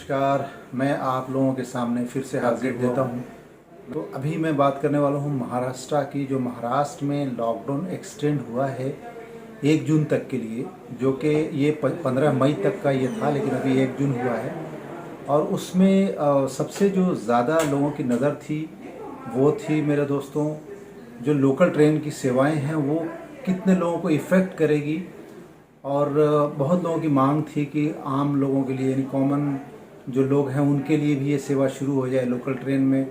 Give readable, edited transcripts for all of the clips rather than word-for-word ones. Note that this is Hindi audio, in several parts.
नमस्कार। मैं आप लोगों के सामने फिर से हाजिर देता हूँ। तो अभी मैं बात करने वाला हूँ महाराष्ट्र की। जो महाराष्ट्र में लॉकडाउन एक्सटेंड हुआ है 1 जून तक के लिए, जो कि ये 15 मई तक का ये था, लेकिन अभी 1 जून हुआ है। और उसमें सबसे जो ज़्यादा लोगों की नज़र थी वो थी मेरे दोस्तों, जो लोकल ट्रेन की सेवाएं हैं वो कितने लोगों को इफ़ेक्ट करेगी। और बहुत लोगों की मांग थी कि आम लोगों के लिए, यानी कॉमन जो लोग हैं, उनके लिए भी ये सेवा शुरू हो जाए। लोकल ट्रेन में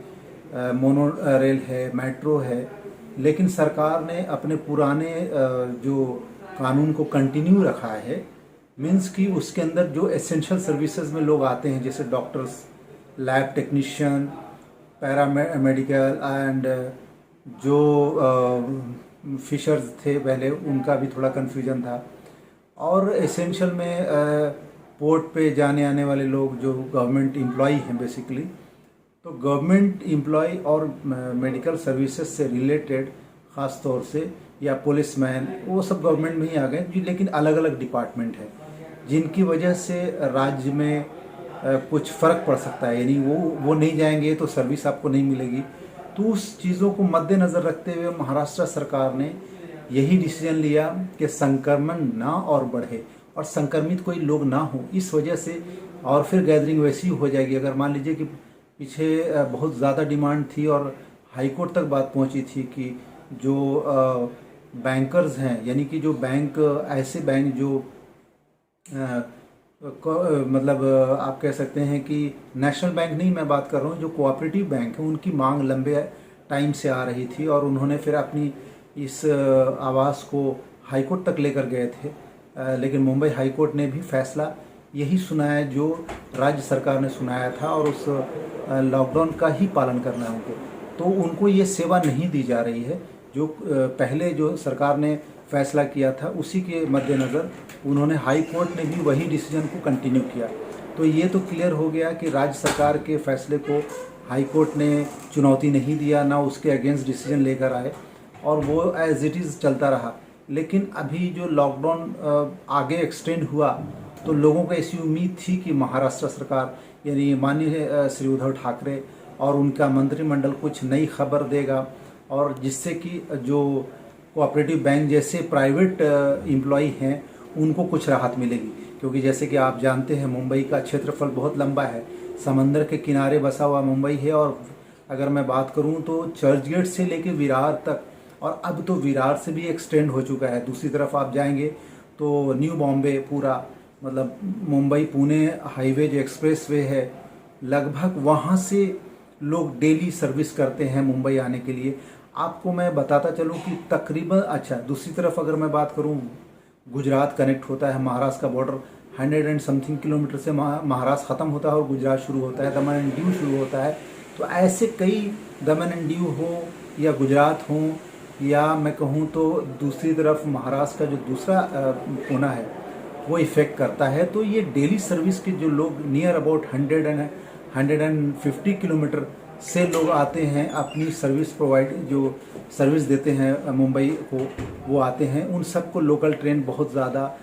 मोनो रेल है, मेट्रो है। लेकिन सरकार ने अपने पुराने जो कानून को कंटिन्यू रखा है। मीन्स कि उसके अंदर जो एसेंशियल सर्विसेज में लोग आते हैं, जैसे doctors, lab technician, paramedical and जो फिशर्स थे पहले, उनका भी थोड़ा कन्फ्यूजन था। और एसेंशियल में पोर्ट पे जाने आने वाले लोग जो गवर्नमेंट एम्प्लॉई हैं बेसिकली, तो गवर्नमेंट एम्प्लॉय और मेडिकल सर्विसेज से रिलेटेड ख़ास तौर से, या पुलिसमैन, वो सब गवर्नमेंट में ही आ गए, लेकिन अलग अलग डिपार्टमेंट है, जिनकी वजह से राज्य में कुछ फ़र्क पड़ सकता है। यानी वो नहीं जाएंगे तो सर्विस आपको नहीं मिलेगी। तो उस चीज़ों को मद्देनज़र रखते हुए महाराष्ट्र सरकार ने यही डिसीजन लिया कि संक्रमण ना और बढ़े और संक्रमित कोई लोग ना हो, इस वजह से। और फिर गैदरिंग वैसी हो जाएगी। अगर मान लीजिए कि पीछे बहुत ज़्यादा डिमांड थी और हाई कोर्ट तक बात पहुंची थी कि जो बैंकर्स हैं, यानी कि जो बैंक, ऐसे बैंक जो मतलब आप कह सकते हैं कि नेशनल बैंक नहीं, मैं बात कर रहा हूँ जो कोऑपरेटिव बैंक है, उनकी मांग लंबे टाइम से आ रही थी। और उन्होंने फिर अपनी इस आवाज़ को हाई कोर्ट तक लेकर गए थे। लेकिन मुंबई हाई कोर्ट ने भी फैसला यही सुनाया जो राज्य सरकार ने सुनाया था, और उस लॉकडाउन का ही पालन करना है उनको। तो उनको ये सेवा नहीं दी जा रही है। जो पहले जो सरकार ने फैसला किया था, उसी के मद्देनज़र उन्होंने, हाई कोर्ट ने भी वही डिसीजन को कंटिन्यू किया। तो ये तो क्लियर हो गया कि राज्य सरकार के फैसले को हाई कोर्ट ने चुनौती नहीं दिया, ना उसके अगेंस्ट डिसीजन लेकर आए, और वो एज इट इज़ चलता रहा। लेकिन अभी जो लॉकडाउन आगे एक्सटेंड हुआ, तो लोगों को ऐसी उम्मीद थी कि महाराष्ट्र सरकार, यानी माननीय श्री उद्धव ठाकरे और उनका मंत्रिमंडल कुछ नई खबर देगा, और जिससे कि जो कोऑपरेटिव बैंक जैसे प्राइवेट एम्प्लॉई हैं उनको कुछ राहत मिलेगी। क्योंकि जैसे कि आप जानते हैं, मुंबई का क्षेत्रफल बहुत लंबा है, समंदर के किनारे बसा हुआ मुंबई है। और अगर मैं बात करूं तो चर्चगेट से लेके विरार तक, और अब तो विरार से भी एक्सटेंड हो चुका है। दूसरी तरफ आप जाएंगे तो न्यू बॉम्बे, पूरा मतलब मुंबई पुणे हाईवे जो एक्सप्रेस वे है, लगभग वहाँ से लोग डेली सर्विस करते हैं मुंबई आने के लिए। आपको मैं बताता चलूँ कि तकरीबन, अच्छा, दूसरी तरफ अगर मैं बात करूँ, गुजरात कनेक्ट होता है, महाराष्ट्र का बॉर्डर 100 एंड समथिंग किलोमीटर से महाराष्ट्र ख़त्म होता है और गुजरात शुरू होता है, दमन एंड दीव शुरू होता है। तो ऐसे कई, दमन एंड दीव हो या गुजरात हो, या मैं कहूँ तो दूसरी तरफ महाराष्ट्र का जो दूसरा कोना है, वो इफ़ेक्ट करता है। तो ये डेली सर्विस के जो लोग, नियर अबाउट 150 किलोमीटर से लोग आते हैं, अपनी सर्विस जो सर्विस देते हैं मुंबई को, वो आते हैं। उन सबको लोकल ट्रेन बहुत ज़्यादा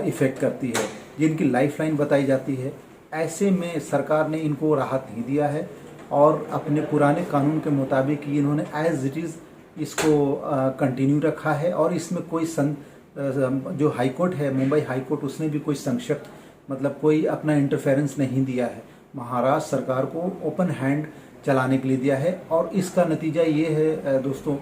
इफ़ेक्ट करती है, जिनकी लाइफलाइन बताई जाती है। ऐसे में सरकार ने इनको राहत नहीं दिया है, और अपने पुराने कानून के मुताबिक इन्होंने एज इट इज़ इसको कंटिन्यू रखा है। और इसमें कोई जो हाई कोर्ट है, मुंबई हाई कोर्ट, उसने भी कोई संक्षिप्त, मतलब कोई अपना इंटरफेरेंस नहीं दिया है। महाराष्ट्र सरकार को ओपन हैंड चलाने के लिए दिया है। और इसका नतीजा ये है दोस्तों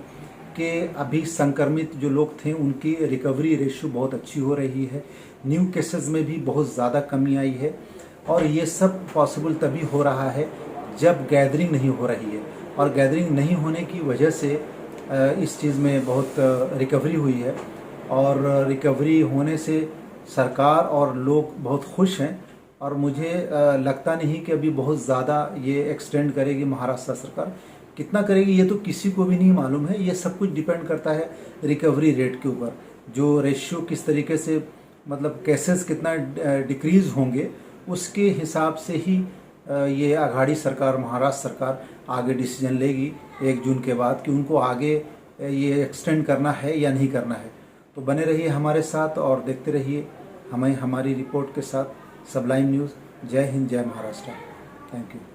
कि अभी संक्रमित जो लोग थे उनकी रिकवरी रेशियो बहुत अच्छी हो रही है। न्यू केसेस में भी बहुत ज़्यादा कमी आई है। और ये सब पॉसिबल तभी हो रहा है जब गैदरिंग नहीं हो रही है। और गैदरिंग नहीं होने की वजह से इस चीज़ में बहुत रिकवरी हुई है। और रिकवरी होने से सरकार और लोग बहुत खुश हैं। और मुझे लगता नहीं कि अभी बहुत ज़्यादा ये एक्सटेंड करेगी महाराष्ट्र सरकार। कितना करेगी ये तो किसी को भी नहीं मालूम है। ये सब कुछ डिपेंड करता है रिकवरी रेट के ऊपर, जो रेशियो किस तरीके से, मतलब केसेस कितना डिक्रीज़ होंगे, उसके हिसाब से ही ये अघाड़ी सरकार, महाराष्ट्र सरकार आगे डिसीजन लेगी 1 जून के बाद कि उनको आगे ये एक्सटेंड करना है या नहीं करना है। तो बने रहिए हमारे साथ और देखते रहिए हमें, हमारी रिपोर्ट के साथ, सबलाइन न्यूज़। जय हिंद, जय महाराष्ट्र। Thank you.